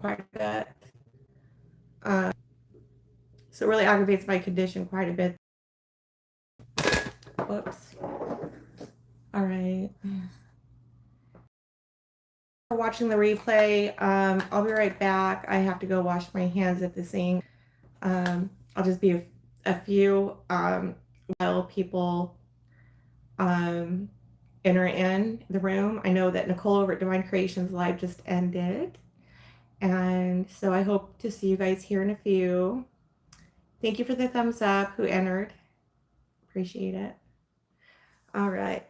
quite a bit. So it really aggravates my condition quite a bit. Whoops. All right. Watching the replay. I'll be right back. I have to go wash my hands at the sink. I'll just be a few while people enter in the room. I know that Nicole over at Divine Creations Live just ended. And so I hope to see you guys here in a few. Thank you for the thumbs up who entered. Appreciate it. All right.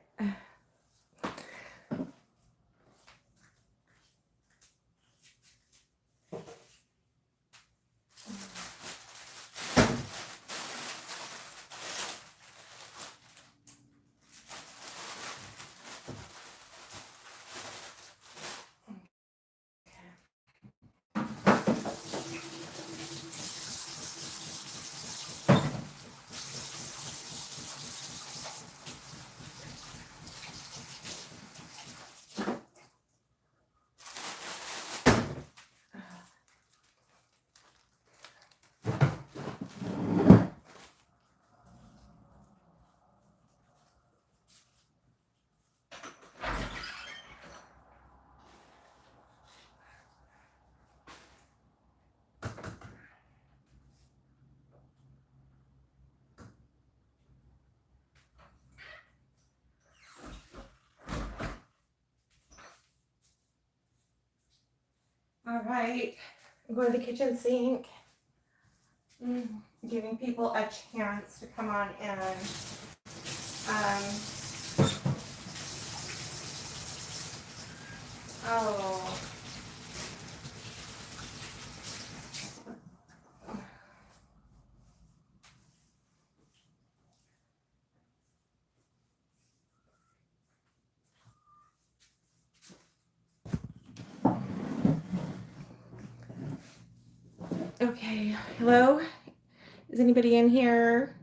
All right. I'm going to the kitchen sink. Giving people a chance to come on in. Oh. Okay. Hello? Is anybody in here?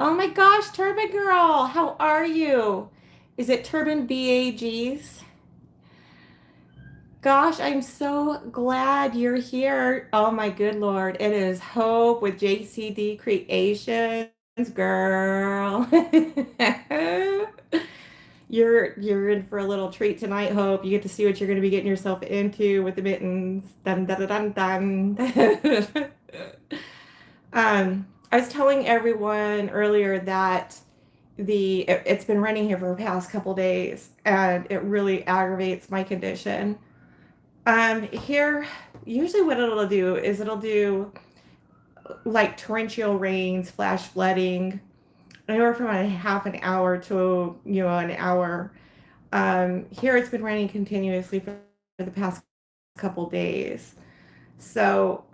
Oh my gosh, Turban Girl, how are you? Is it Turban BAGs? Gosh, I'm so glad you're here. Oh my good Lord, it is Hope with JCD Creations, girl. You're in for a little treat tonight, Hope. You get to see what you're going to be getting yourself into with the mittens. Dun dun dun dun dun. I was telling everyone earlier that it's been running here for the past couple days, and it really aggravates my condition. Here, usually what it'll do is it'll do like torrential rains, flash flooding, anywhere from a half an hour to an hour. Here it's been raining continuously for the past couple days, so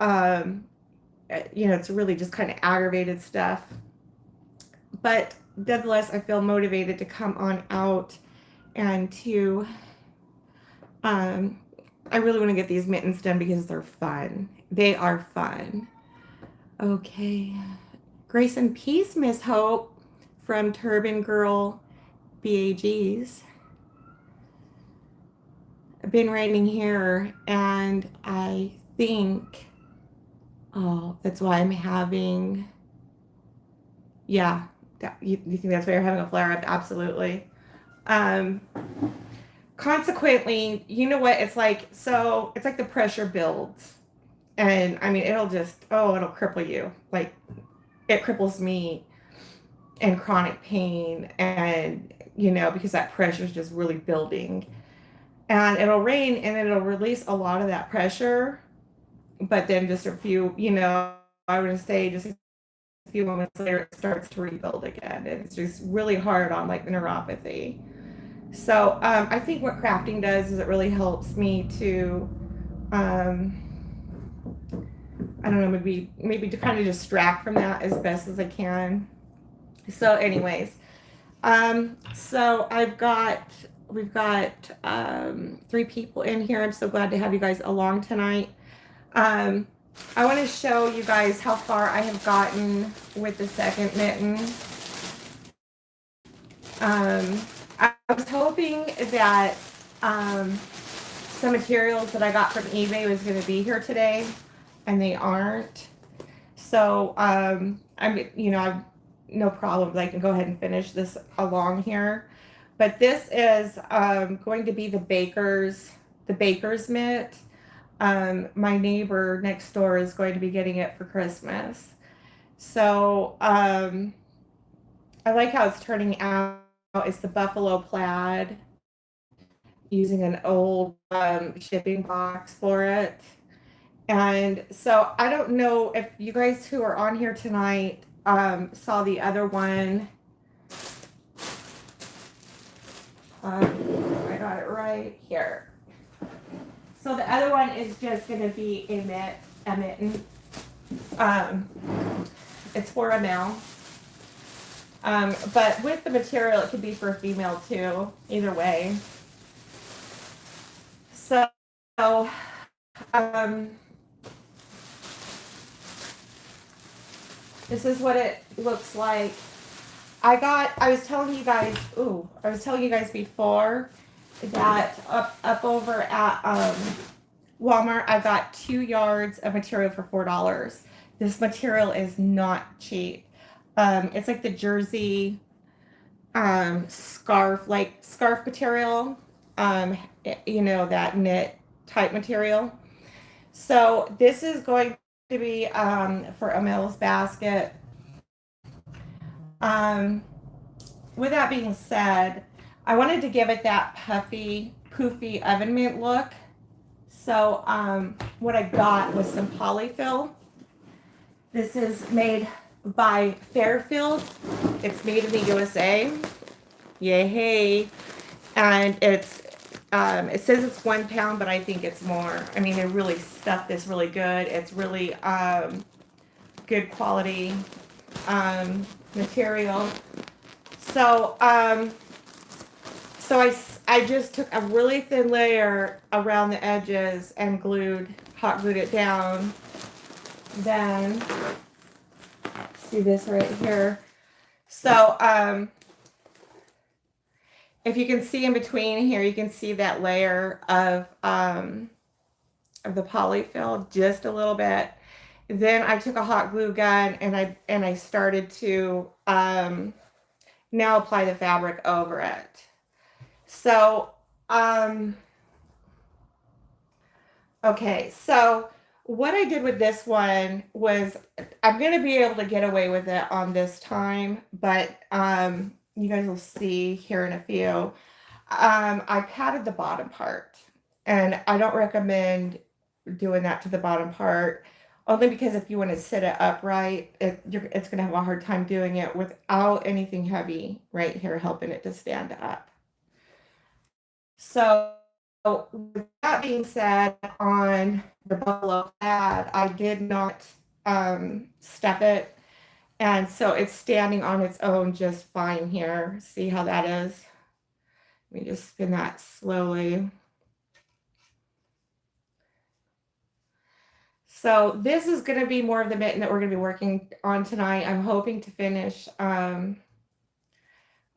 it's really just kind of aggravated stuff. But nevertheless, I feel motivated to come on out and to I really want to get these mittens done because they're fun. They are fun. Okay. Grace and peace, Miss Hope from Turban Girl BAGs. I've been writing here, and I think, that's why I'm having, yeah, you think that's why you're having a flare up? Absolutely. Consequently, you know what? It's like the pressure builds. And I mean, it'll cripple you. Like, it cripples me in chronic pain, and, because that pressure is just really building. And it'll rain, and it'll release a lot of that pressure. But then just a few, I would say just a few moments later, it starts to rebuild again. And it's just really hard on, like, the neuropathy. So I think what crafting does is it really helps me to, I don't know, maybe to kind of distract from that as best as I can. So anyways, so we've got 3 people in here. I'm so glad to have you guys along tonight. I want to show you guys how far I have gotten with the second mitten. I was hoping that some materials that I got from eBay was going to be here today, and they aren't. So, I've no problem. I can go ahead and finish this along here. But this is going to be the baker's mitt. My neighbor next door is going to be getting it for Christmas. So, I like how it's turning out. It's the buffalo plaid using an old shipping box for it. And so I don't know if you guys who are on here tonight saw the other one. I got it right here. So the other one is just going to be a mitten. It's for a male. But with the material, it could be for a female too, either way. So, this is what it looks like. I was telling you guys before that up over at Walmart, I got 2 yards of material for $4. This material is not cheap. It's like the jersey scarf material, that knit type material. So this is going to be for a male's basket. With that being said, I wanted to give it that puffy, poofy oven mitt look. So what I got was some polyfill. This is made by Fairfield. It's made in the USA. Yay! And it says it's 1 pound, but I think it's more. I mean, they really stuffed this really good. It's really good quality material. So I just took a really thin layer around the edges and hot glued it down. Then see this right here. So if you can see in between here, you can see that layer of the polyfill just a little bit. Then I took a hot glue gun and I started to now apply the fabric over it. So okay, so what I did with this one was I'm going to be able to get away with it on this time, but you guys will see here in a few. I padded the bottom part, and I don't recommend doing that to the bottom part, only because if you want to sit it upright, it's going to have a hard time doing it without anything heavy right here helping it to stand up. So with that being said, on the buffalo plaid, I did not step it, and so it's standing on its own just fine here. See how that is? Let me just spin that slowly. So this is going to be more of the mitten that we're going to be working on tonight. I'm hoping to finish. What I'm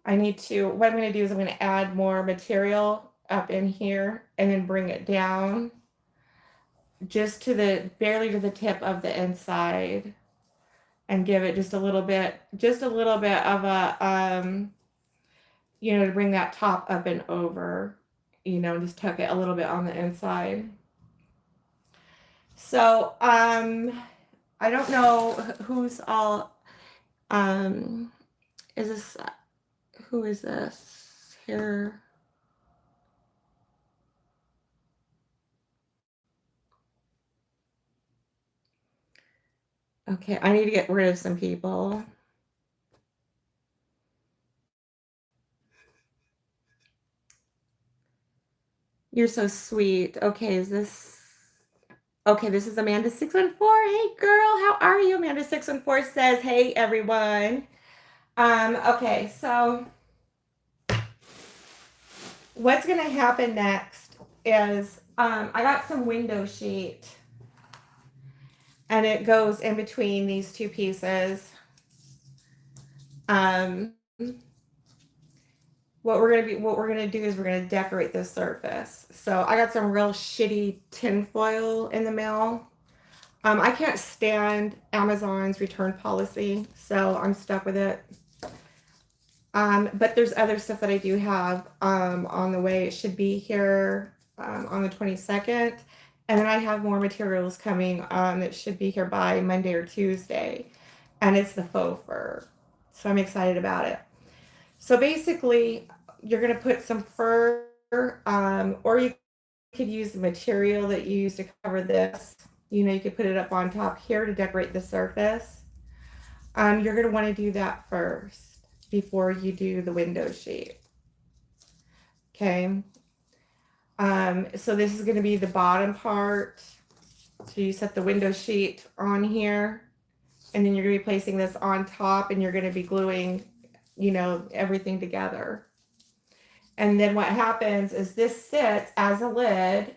going to do is I'm going to add more material up in here and then bring it down just barely to the tip of the inside and give it just a little bit of a, to bring that top up and over, just tuck it a little bit on the inside. So, I don't know who's all, who is this here? Okay, I need to get rid of some people. You're so sweet. Okay, this is Amanda614. Hey girl, how are you? Amanda614 says, hey everyone. Okay, so what's gonna happen next is I got some window sheet and it goes in between these two pieces. what we're gonna do is we're gonna decorate this surface. So I got some real shitty tin foil in the mail. I can't stand Amazon's return policy, so I'm stuck with it. But there's other stuff that I do have on the way. It should be here on the 22nd. And then I have more materials coming that should be here by Monday or Tuesday. And it's the faux fur. So I'm excited about it. So basically, you're going to put some fur, or you could use the material that you use to cover this. You know, you could put it up on top here to decorate the surface. You're going to want to do that first before you do the window sheet. Okay. So this is going to be the bottom part. So you set the window sheet on here, and then you're going to be placing this on top, and you're going to be gluing, you know, everything together. And then what happens is this sits as a lid,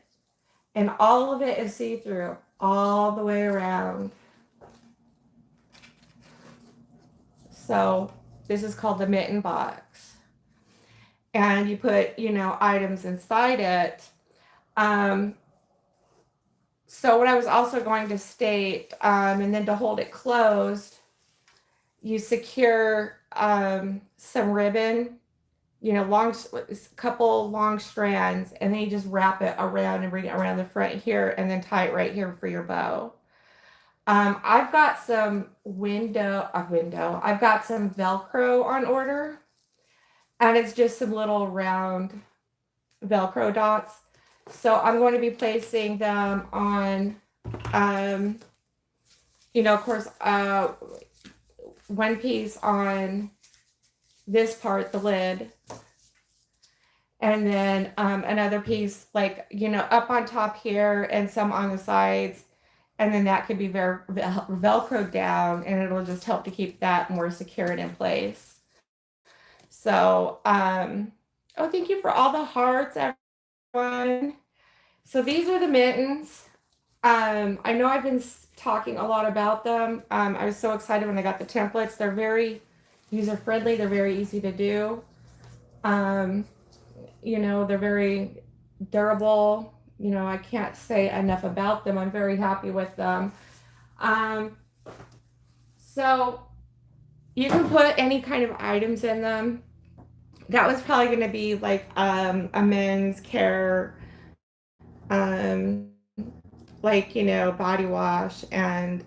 and all of it is see-through all the way around. So this is called the mitten box. And you put, you know, items inside it. So what I was also going to state, and then to hold it closed, you secure some ribbon, you know, couple long strands, and then you just wrap it around and bring it around the front here, and then tie it right here for your bow. I've got some I've got some Velcro on order, and it's just some little round Velcro dots. So I'm going to be placing them on, you know, of course, one piece on this part, the lid, and then another piece, like, you know, up on top here, and some on the sides, and then that could be Velcroed down, and it'll just help to keep that more secured in place. So, oh, thank you for all the hearts, everyone. So these are the mittens. I know I've been talking a lot about them. I was so excited when I got the templates. They're very user-friendly. They're very easy to do. You know, they're very durable. You know, I can't say enough about them. I'm very happy with them. So you can put any kind of items in them. That was probably going to be like a men's care, like, you know, body wash, and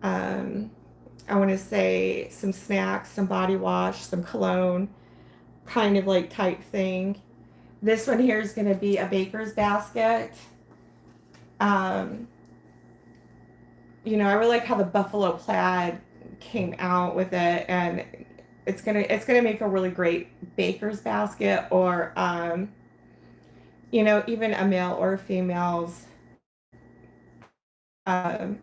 I want to say some snacks, some body wash, some cologne, kind of like type thing. This one here is going to be a baker's basket. You know, I really like how the buffalo plaid came out with it, and it's gonna make a really great baker's basket, or you know, even a male or female's eyes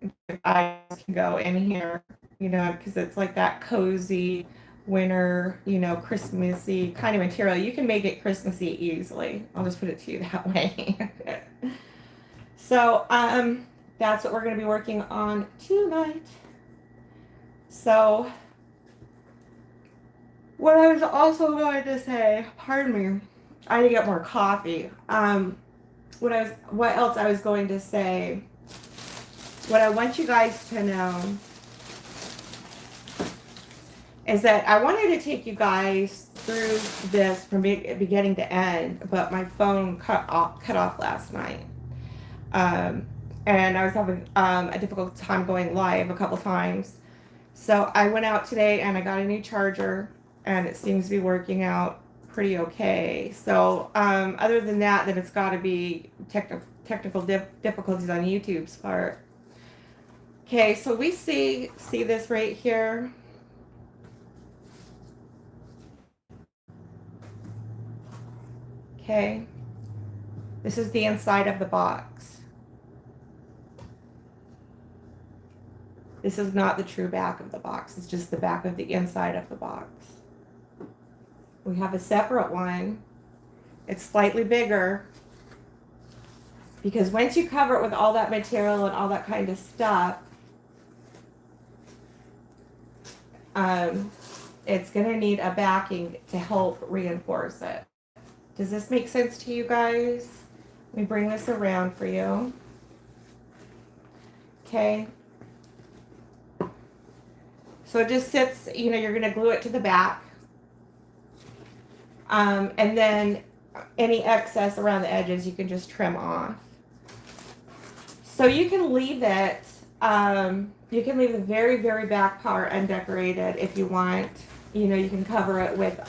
can go in here, you know, because it's like that cozy winter, you know, Christmassy kind of material. You can make it Christmassy easily. I'll just put it to you that way. So that's what we're going to be working on tonight. So what I was also going to say, pardon me, I need to get more coffee. What else I was going to say, what I want you guys to know is that I wanted to take you guys through this from beginning to end, but my phone cut off last night. And I was having a difficult time going live a couple times. So I went out today and I got a new charger, and it seems to be working out pretty okay. So other than that, then it's got to be technical difficulties on YouTube's part. Okay, so we see this right here. Okay, this is the inside of the box. This is not the true back of the box. It's just the back of the inside of the box. We have a separate one. It's slightly bigger, because once you cover it with all that material and all that kind of stuff, it's going to need a backing to help reinforce it. Does this make sense to you guys? Let me bring this around for you. Okay. So it just sits, you know, you're going to glue it to the back. And then any excess around the edges you can just trim off. So you can leave it, you can leave the very, very back part undecorated if you want. You know, you can cover it with,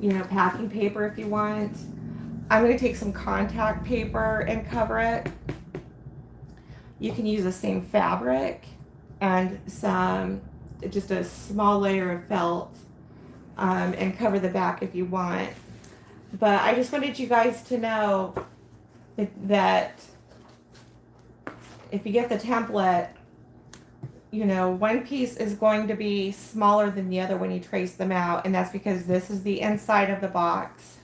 you know, packing paper if you want. I'm going to take some contact paper and cover it. You can use the same fabric and just a small layer of felt, and cover the back if you want. But I just wanted you guys to know that if you get the template, you know, one piece is going to be smaller than the other when you trace them out, and that's because this is the inside of the box,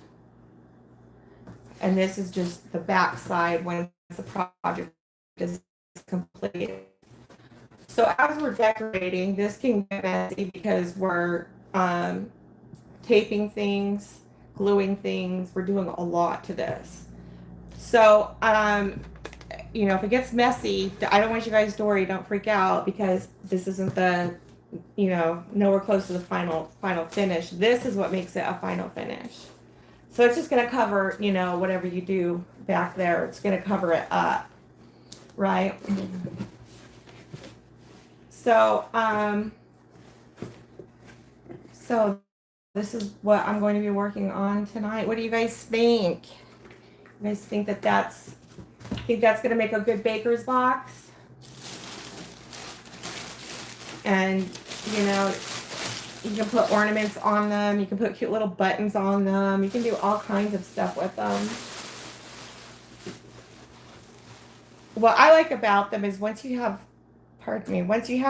and this is just the back side when the project is complete. So as we're decorating, this can get messy because we're taping things, gluing things. We're doing a lot to this. So, you know, if it gets messy, I don't want you guys to worry. Don't freak out because this isn't the, you know, nowhere close to the final finish. This is what makes it a final finish. So it's just going to cover, you know, whatever you do back there. It's going to cover it up, right? So, so this is what I'm going to be working on tonight. What do you guys think? You guys think that that's going to make a good baker's box? And, you know, you can put ornaments on them. You can put cute little buttons on them. You can do all kinds of stuff with them. What I like about them is once you have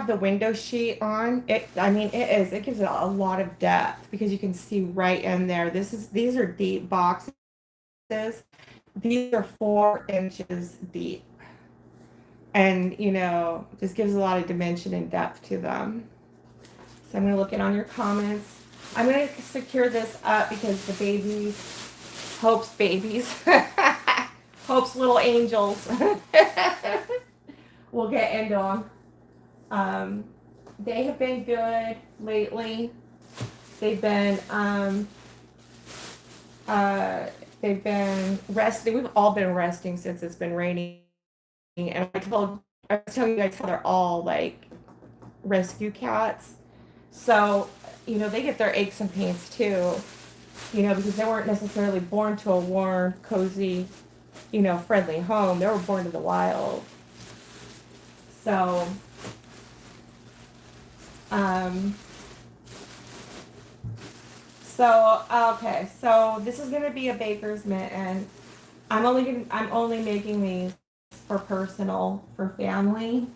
the window sheet on, it gives it a lot of depth because you can see right in there. These are deep boxes. These are 4 inches deep. And, you know, just gives a lot of dimension and depth to them. So I'm going to look in on your comments. I'm going to secure this up because the Hope's little angels. We'll get into them. They have been good lately. They've been resting. We've all been resting since it's been raining. And I was telling you guys how they're all like rescue cats. So, you know, they get their aches and pains too, you know, because they weren't necessarily born to a warm, cozy, you know, friendly home. They were born to the wild. So, okay, so this is gonna be a baker's mitt, and I'm only making these for personal, for family.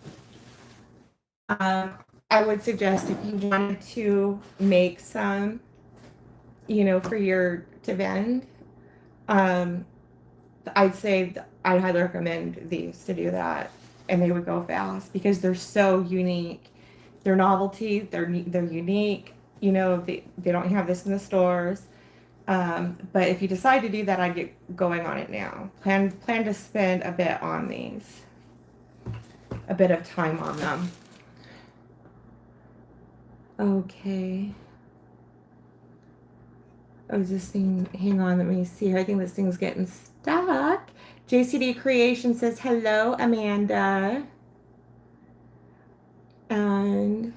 I would suggest if you wanted to make some, you know, to vend, I'd say I highly recommend these to do that, and they would go fast because they're so unique. They're novelty. They're unique. You know, they don't have this in the stores. But if you decide to do that, I'd get going on it now. Plan to spend a bit on these, a bit of time on them. Okay. Oh, this thing, hang on, let me see here. I think this thing's getting stuck. JCD Creation says, hello, Amanda. And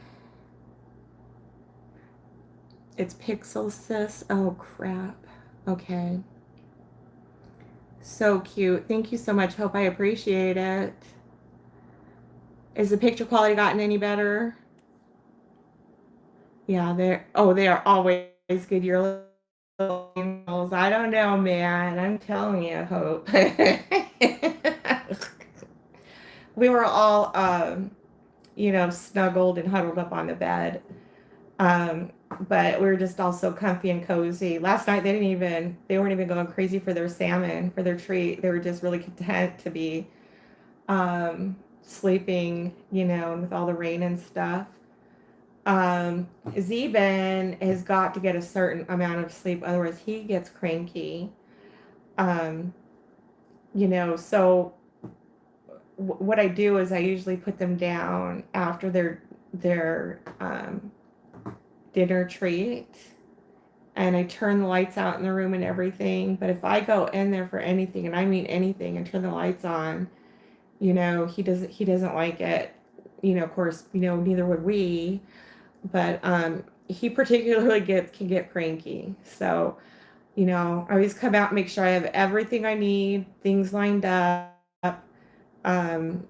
it's Pixel Sis. Oh, crap. Okay. So cute. Thank you so much, Hope. I appreciate it. Is the picture quality gotten any better? Yeah, they are always good. Your little angels. I don't know, man. I'm telling you, Hope. We were all, you know, snuggled and huddled up on the bed. But we were just all so comfy and cozy. Last night they weren't even going crazy for their salmon, for their treat. They were just really content to be sleeping, you know, with all the rain and stuff. Zeben has got to get a certain amount of sleep, otherwise he gets cranky. Um, so what I do is I usually put them down after their dinner treat, and I turn the lights out in the room and everything. But if I go in there for anything, and I mean anything, and turn the lights on, he doesn't like it. Of course, neither would we. But he particularly can get cranky. So, I always come out and make sure I have everything I need, things lined up. Um,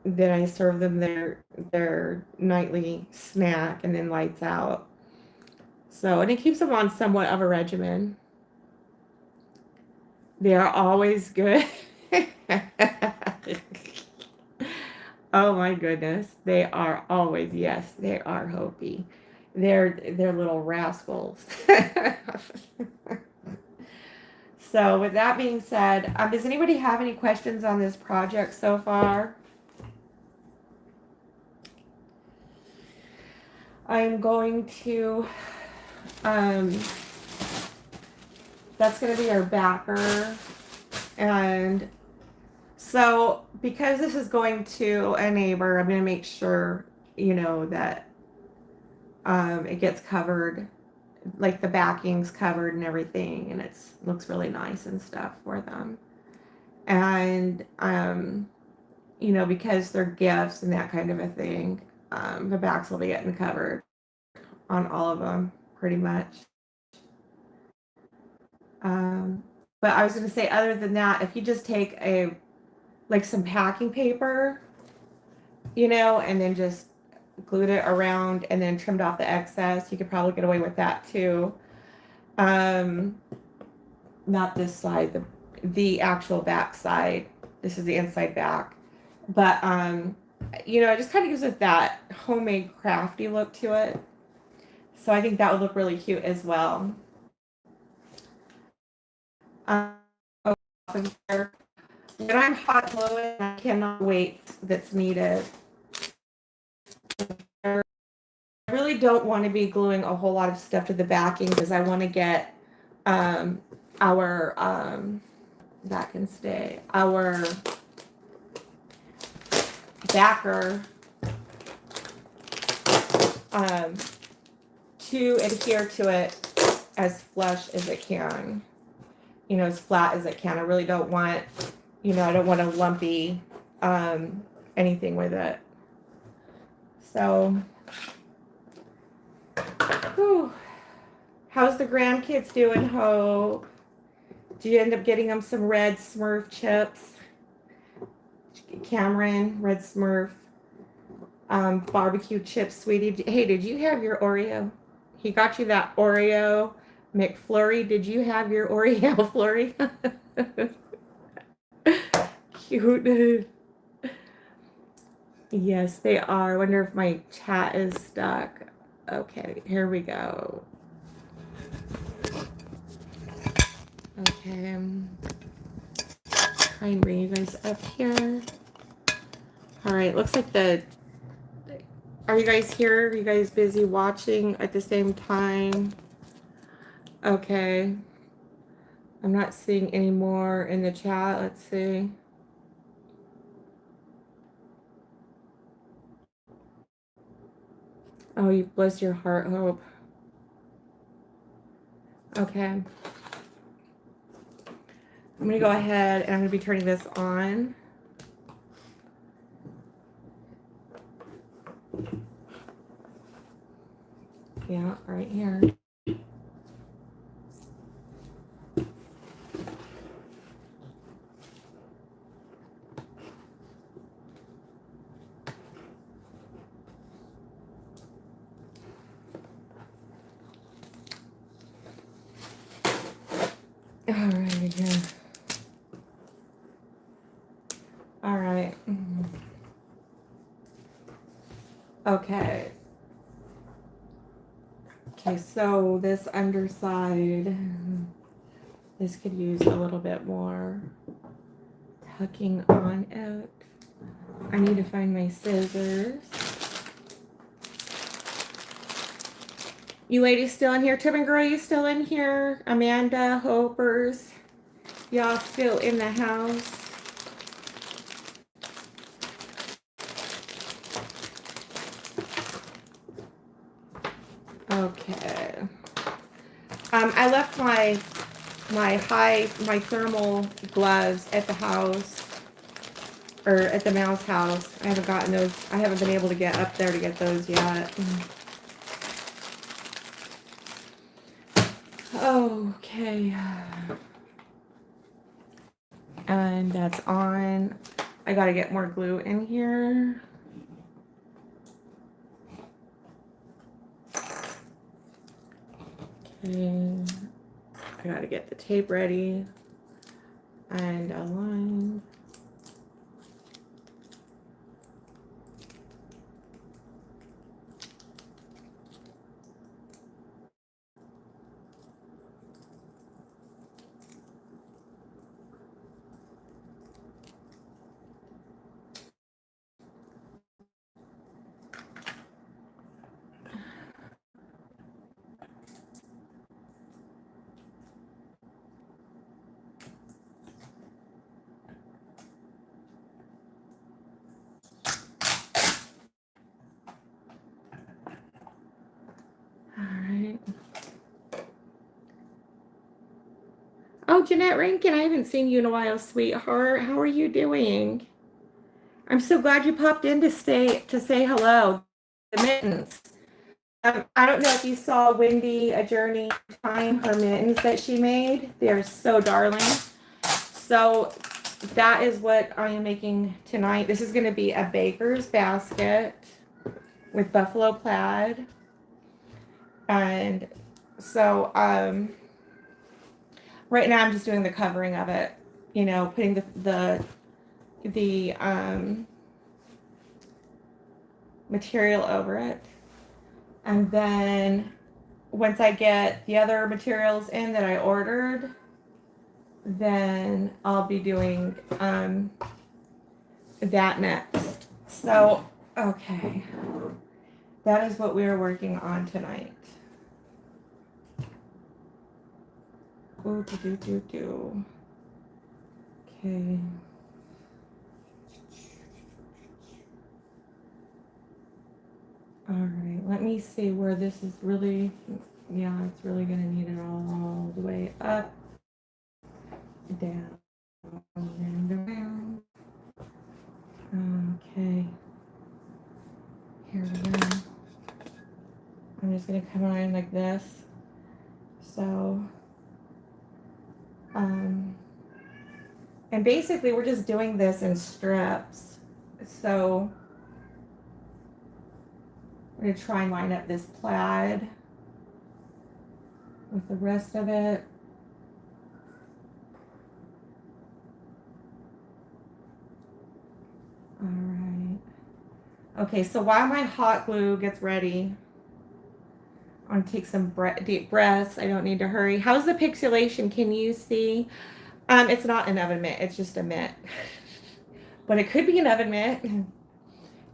then I serve them their nightly snack and then lights out. So, and it keeps them on somewhat of a regimen. They are always good. Oh my goodness. They are always, yes, they are Hopi. They're little rascals. So with that being said, does anybody have any questions on this project so far? I'm going to, that's going to be our backer. And so because this is going to a neighbor, I'm going to make sure, that it gets covered, like the backing's covered and everything, and looks really nice and stuff for them. And, because they're gifts and that kind of a thing, the backs will be getting covered on all of them, pretty much. But I was going to say, other than that, if you just take some packing paper, and then just glued it around and then trimmed off the excess, you could probably get away with that too. Not this side, the actual back side. This is the inside back. But, it just kind of gives it that homemade crafty look to it. So I think that would look really cute as well. When I'm hot gluing, I cannot wait that's needed. I really don't want to be gluing a whole lot of stuff to the backing because I want to get our that can stay, our backer to adhere to it as flush as it can, as flat as it can. I really don't want, I don't want a lumpy anything with it. So, whew. How's the grandkids doing, Hope? Did you end up getting them some red Smurf chips? Cameron, red Smurf, barbecue chips, sweetie. Hey, did you have your Oreo? He got you that Oreo McFlurry. Did you have your Oreo flurry? Cute. Yes, they are. I wonder if my chat is stuck. Okay, here we go. Okay. Try and bring you guys up here. All right, looks like are you guys here? Are you guys busy watching at the same time? Okay. I'm not seeing any more in the chat. Let's see. Oh, you bless your heart, Hope. Okay. I'm going to go ahead and I'm going to be turning this on. Yeah, right here. All right, yeah. All right. Okay. Okay, so this underside, this could use a little bit more tucking on out. I need to find my scissors. You ladies still in here? Tubman Girl, you still in here? Amanda, Hopers, y'all still in the house? Okay. I left my thermal gloves at the house, or at the mouse house. I haven't gotten those. I haven't been able to get up there to get those yet. Okay. And that's on. I gotta get more glue in here. Okay. I gotta get the tape ready and aligned. Oh, Jeanette Rankin, I haven't seen you in a while, sweetheart. How are you doing? I'm so glad you popped in to say hello. The mittens. I don't know if you saw Wendy A Journey Time, her mittens that she made. They're so darling. So that is what I am making tonight. This is going to be a baker's basket with buffalo plaid. And so right now I'm just doing the covering of it, you know, putting the material over it. And then once I get the other materials in that I ordered, then I'll be doing that next. So, okay. That is what we are working on tonight. Ooh, Okay. All right, let me see where this is really, yeah, it's really gonna need it all the way up, down, and around. Okay, here we go. I'm just gonna come on like this. So, and basically we're just doing this in strips. So I'm gonna try and line up this plaid with the rest of it. All right. Okay, so while my hot glue gets ready, I'm gonna take some deep breaths. I don't need to hurry. How's the pixelation? Can you see? It's not an oven mitt. It's just a mitt. But it could be an oven mitt.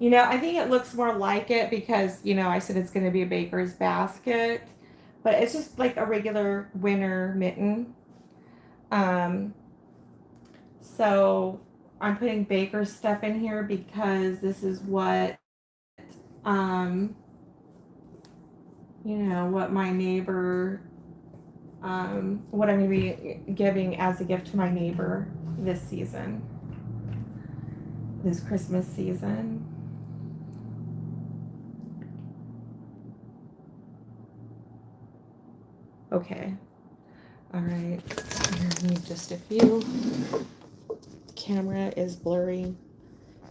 You know, I think it looks more like it because, you know, I said it's going to be a baker's basket. But it's just like a regular winter mitten. So I'm putting baker's stuff in here because this is what, you know, what my neighbor, what I'm going to be giving as a gift to my neighbor this season, this Christmas season. Okay. All right. I need just a few. Camera is blurry.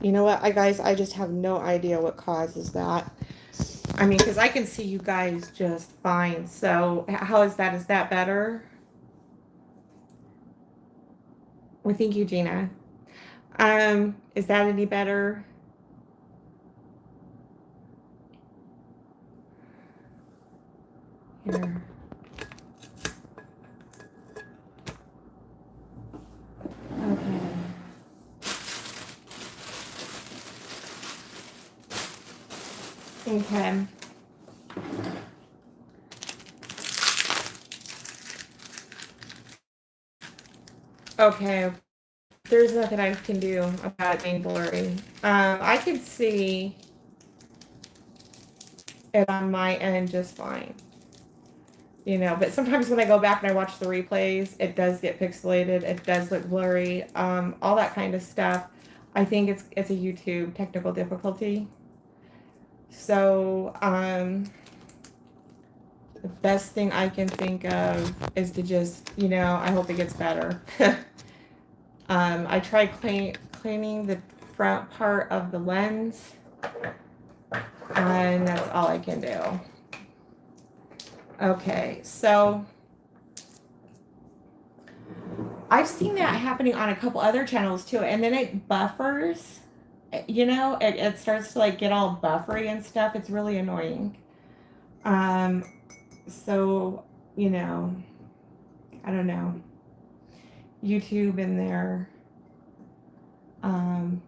You know what, guys? I just have no idea what causes that. I mean, because I can see you guys just fine. So how is that? Is that better? Well, thank you, Gina. Is that any better? Here. Okay. Okay. Okay, there's nothing I can do about it being blurry. I can see it on my end just fine. You know, but sometimes when I go back and I watch the replays, it does get pixelated. It does look blurry. All that kind of stuff. I think it's a YouTube technical difficulty. So the best thing I can think of is to just, you know, I hope it gets better. I tried cleaning the front part of the lens, and that's all I can do. Okay, so I've seen that happening on a couple other channels too, and then it buffers. You know, it starts to like get all buffery and stuff. It's really annoying. Um, so, you know, I don't know. YouTube and their, um,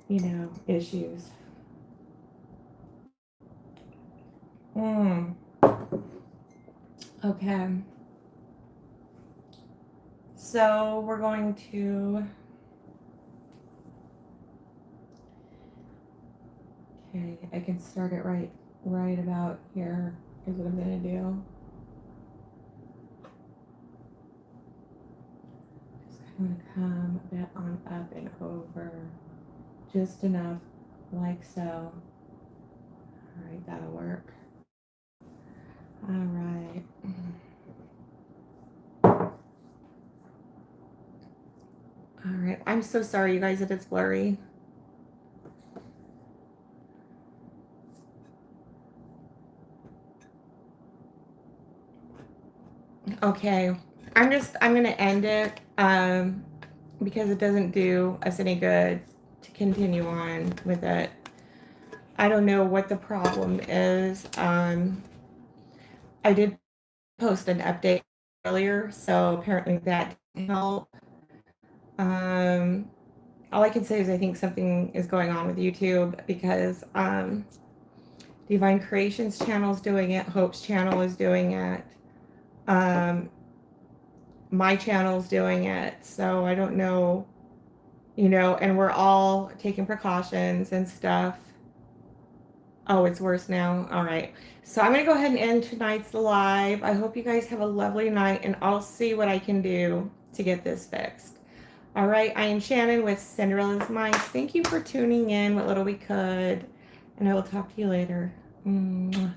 you know, issues. Okay. So we're going to. Okay, I can start it right about here is what I'm gonna do. Just kind of come a bit on up and over, just enough, like so. All right, that'll work. All right. All right, I'm so sorry, you guys, that it's blurry. Okay, I'm gonna end it because it doesn't do us any good to continue on with it. I don't know what the problem is. I did post an update earlier, so apparently that didn't help. All I can say is I think something is going on with YouTube because Divine Creations channel is doing it, Hope's channel is doing it, my channel is doing it. So I don't know, you know, and we're all taking precautions and stuff. Oh, it's worse now. All right. So I'm going to go ahead and end tonight's live. I hope you guys have a lovely night, and I'll see what I can do to get this fixed. All right. I am Shannon with Cinderella's Mice. Thank you for tuning in what little we could, and I will talk to you later. Mwah.